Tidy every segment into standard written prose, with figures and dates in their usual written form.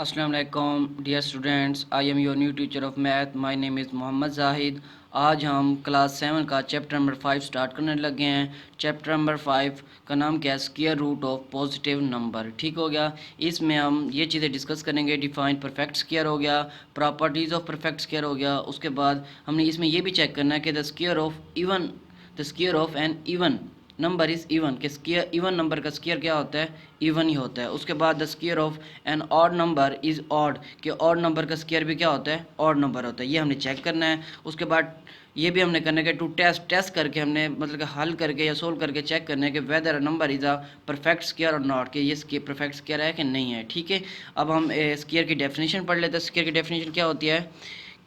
अस्सलाम वालेकुम dear students, I am your new teacher of math. My name is Mohammad Zahid. आज हम क्लास 7 का चैप्टर नंबर 5 स्टार्ट करने लगे हैं। चैप्टर नंबर 5 का नाम क्या है? Square root of positive number. ठीक हो गया। इसमें हम ये चीज़ें डिस्कस करेंगे। डिफाइन परफेक्ट स्क्वायर हो गया, प्रॉपर्टीज़ ऑफ परफेक्ट स्क्वायर हो गया। उसके बाद हमने इसमें ये भी चेक करना है कि the square of an even number is even, के स्क्वायर इवन नंबर का स्क्वायर क्या होता है? इवन ही होता है। उसके बाद the square of an odd number is odd, के ऑड नंबर का स्क्वायर भी क्या होता है? ऑड नंबर होता है। ये हमने चेक करना है। उसके बाद ये भी हमने करना है कि टू टेस्ट करके हमने मतलब कि हल करके या सोल्व करके चेक करना है कि weather a number is a perfect square और नॉट, कि ये परफेक्ट स्क्वायर है कि नहीं है। ठीक है। अब हम स्क्वायर की डेफिनेशन पढ़ लेते हैं। स्क्वायर की डेफिनेशन क्या होती है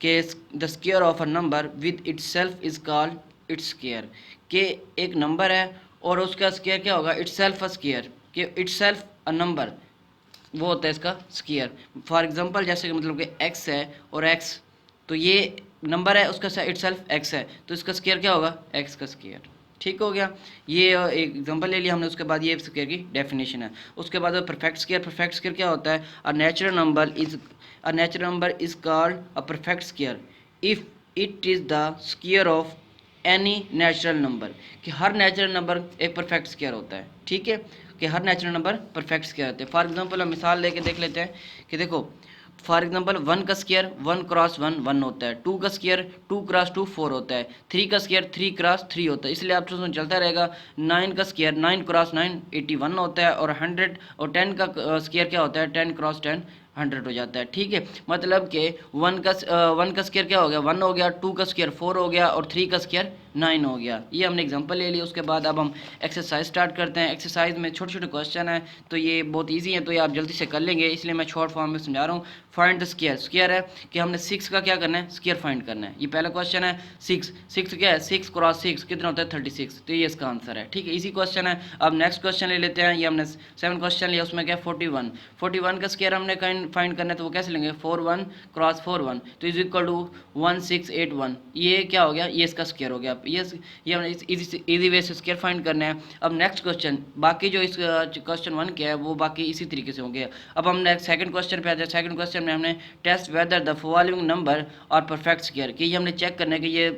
कि the square of a number with its self is called its square, कि एक नंबर है और उसका स्क्वायर क्या होगा? इट्स सेल्फ अ स्क्वायर, कि इट्स सेल्फ अ नंबर वो होता है इसका स्क्वायर। फॉर एग्जांपल जैसे कि मतलब कि एक्स है और एक्स, तो ये नंबर है, उसका इट सेल्फ एक्स है, तो इसका स्क्वायर क्या होगा? एक्स का स्क्वायर। ठीक हो गया। ये एक एग्जांपल ले लिया हमने। उसके बाद ये स्क्वायर की डेफिनेशन है। उसके बाद परफेक्ट स्क्वायर क्या होता है? A natural number is called a perfect square if it is the square of any natural number, कि हर नेचुरल नंबर एक परफेक्ट स्क्वायर होता है। ठीक है, कि हर नेचुरल नंबर परफेक्ट स्क्वायर होते हैं। फॉर एग्जांपल हम मिसाल लेके देख लेते हैं कि देखो, फॉर एग्जांपल 1 का स्क्वायर 1 क्रॉस 1 1 होता है, 2 का स्क्वायर 2 क्रॉस 2 4 होता है, 3 का स्क्वायर 3 क्रॉस 3 होता है। इसलिए आप उसमें चलता रहेगा। 9 का स्क्वायर 9 क्रॉस 9 81 होता है, और 100 और 10 का स्क्वायर क्या होता है? 10 क्रॉस 10 100 हो जाता है। ठीक है, मतलब कि 1 का स्क्वायर क्या हो गया? 1 हो गया, 2 का स्क्वायर 4 हो गया, और 3 का स्क्वायर 9 हो गया। ये हमने एग्जांपल ले लिया। उसके बाद अब हम एक्सरसाइज स्टार्ट करते हैं। एक्सरसाइज में छोटे छोटे क्वेश्चन है, तो ये बहुत इजी है, तो ये आप जल्दी से कर लेंगे, इसलिए मैं शॉर्ट फॉर्म में समझा रहा हूँ। Find the square. स्क्वायर है कि हमने 6 का क्या करना है? स्क्वायर फाइंड करना है। ये पहला क्वेश्चन है। 6 क्या है? 6 क्रॉस 6 कितना होता है? 36, तो ये इसका आंसर है। ठीक है, इसी क्वेश्चन है। अब नेक्स्ट क्वेश्चन ले लेते हैं। ये हमने 7 क्वेश्चन लिया, उसमें क्या? 41 का स्क्वायर हमने फाइंड करना है, तो वो कैसे लेंगे? 41 क्रॉस 41, तो इज इक्वल टू 1681। ये क्या हो गया? ये इसका स्क्वायर हो गया। ये हमने इजी वे से स्क्वायर फाइंड करना है। अब नेक्स्ट क्वेश्चन, बाकी जो इस क्वेश्चन 1 के है वो बाकी इसी तरीके से होंगे। अब हम नेक्स्ट सेकंड क्वेश्चन पे आते हैं। सेकंड क्वेश्चन में हमने test whether the following number are perfect square, कि ये हमने चेक करना है कि ये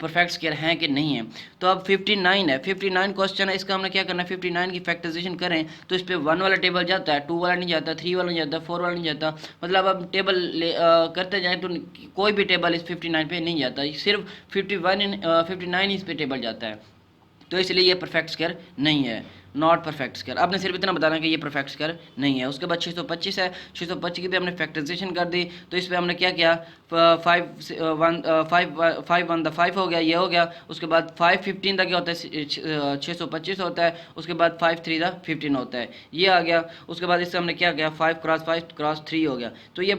परफेक्ट स्क्वायर हैं कि नहीं है। तो अब 59 है, 59 क्वेश्चन है, इसका हमने क्या करना है? 59 की फैक्टराइजेशन करें तो इस पर 1 वाला टेबल जाता है, 2 वाला नहीं जाता, 3 वाला नहीं जाता, 4 वाला नहीं जाता। मतलब अब टेबल करते जाएँ तो कोई भी टेबल इस 59 पे नहीं जाता, सिर्फ 59 इस पे टेबल जाता है। तो इसलिए ये परफेक्ट स्क्वायर नहीं है, नॉट परफेक्ट स्क्वायर। आपने सिर्फ इतना बताना कि ये परफेक्ट स्क्वायर नहीं है। उसके बाद 625 है। 625 की भी हमने फैक्टराइजेशन कर दी, तो इस पर हमने क्या किया? 5 हो गया, ये हो गया। उसके बाद 515 का क्या होता है? 625 होता है। उसके बाद 5 3 का 15 होता है, ये आ गया। उसके बाद इससे हमने क्या किया? 5 क्रॉस 5 क्रॉस 3 हो गया। तो ये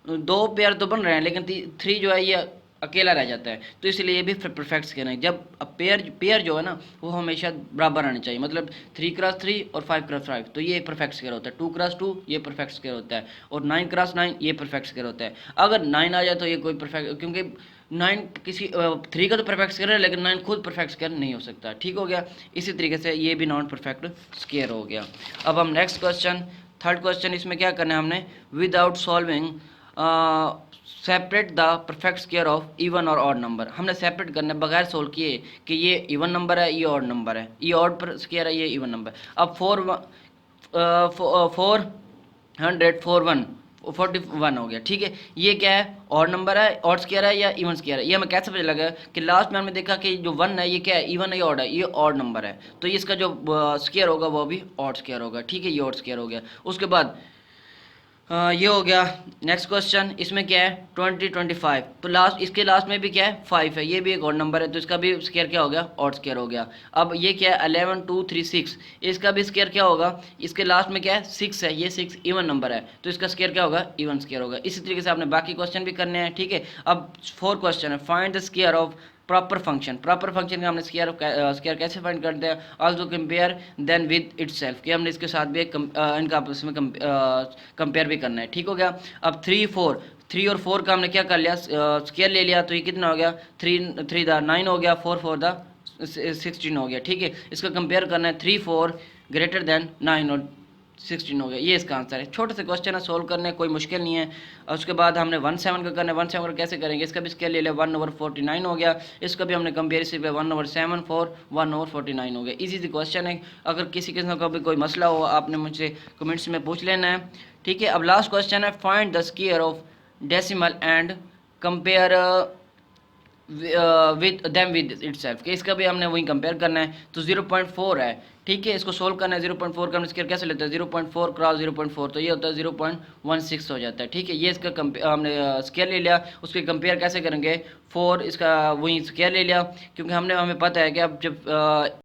दो पेयर तो बन रहे हैं, लेकिन 3 जो है ये अकेला रह जाता है, तो इसलिए ये भी परफेक्ट स्क्वायर है। जब पेयर जो है ना, वो हमेशा बराबर आने चाहिए, मतलब 3 क्रॉस 3 और 5 क्रॉस 5, तो ये परफेक्ट स्क्वायर होता है। 2 क्रॉस 2 ये परफेक्ट स्क्वायर होता है, और 9 क्रॉस 9 ये परफेक्ट स्क्वायर होता है। अगर 9 आ जाए तो ये कोई परफेक्ट, क्योंकि 9 किसी 3 का तो परफेक्ट स्क्वायर है, लेकिन 9 खुद परफेक्ट स्क्वायर नहीं हो सकता। ठीक हो गया। इसी तरीके से ये भी नॉन परफेक्ट स्क्वायर हो गया। अब हम नेक्स्ट क्वेश्चन, थर्ड क्वेश्चन, इसमें क्या करना है हमने? Without solving separate the perfect square of even और ऑड नंबर। हमने सेपरेट करना है बगैर सोल्व किए कि ये इवन नंबर है, ये ऑड नंबर है, ये ऑड पर स्क्वायर है, ये इवन नंबर। अब 441 हो गया। ठीक है, ये क्या है? ऑड नंबर है, ऑड स्क्वायर है या इवन स्क्वायर है? ये हमें कैसे पता लगा कि लास्ट में हमने देखा कि जो 1 है ये क्या है? इवन है या ऑड है? ये ऑड नंबर है, तो इसका जो स्क्वायर होगा वो भी ऑड स्क्वायर होगा। ठीक है, ये ऑड स्क्वायर हो गया। उसके बाद ये हो गया। नेक्स्ट क्वेश्चन, इसमें क्या है? 20 25, तो इसके लास्ट में भी क्या है? 5 है, ये भी एक और नंबर है, तो इसका भी स्क्वायर क्या हो गया? ऑड स्क्वायर हो गया। अब ये क्या है? 11 2 3 6, इसका भी स्क्वायर क्या होगा? इसके लास्ट में क्या है? 6 है, ये 6 इवन नंबर है, तो इसका स्क्वायर क्या होगा? इवन स्क्वायर होगा। इसी तरीके से आपने बाकी क्वेश्चन भी करने हैं। ठीक है, अब 4 क्वेश्चन है। Find the square of proper function. Proper function का हमने स्क्वायर कैसे फाइंड करते हैं? Also compare then with itself, कि हमने इसके साथ भी इनका आपस में कंपेयर भी करना है। ठीक हो गया। अब 3 और 4 का हमने क्या कर लिया? स्क्वायर ले लिया, तो ये कितना हो गया? 3 द 9 हो गया, 4 द 16 हो गया। ठीक है, इसका कंपेयर करना है। 3 4 ग्रेटर देन 9 और 16 हो गया। ये इसका आंसर है। छोटे से क्वेश्चन है, सोल्व करने कोई मुश्किल नहीं है। और उसके बाद हमने 1/7 का करना है। 1/7 का कैसे करेंगे, इसका भी स्केल ले लिया, 1/49 हो गया। इसका भी हमने कंपेरिसिव पे 1/7 4 1/49 हो गया। इजी सी क्वेश्चन है। अगर किसी किस्म का भी कोई मसला हो आपने मुझसे कमेंट्स में पूछ लेना है, ठीक है। अब लास्ट क्वेश्चन है, find the square of decimal and compare with them with itself, कि इसका भी हमने वही कंपेयर करना है। तो 0.4 है, ठीक है। इसको सोल्व करना है। 0.4 का हम स्क्वायर कैसे लेते हैं, 0.4 क्रॉस 0.4, तो ये होता है 0.16 हो जाता है, ठीक है। ये इसका हमने स्क्वायर ले लिया। उसके कंपेयर कैसे करेंगे, 4 इसका वही स्क्वायर ले लिया, क्योंकि हमें पता है कि अब जब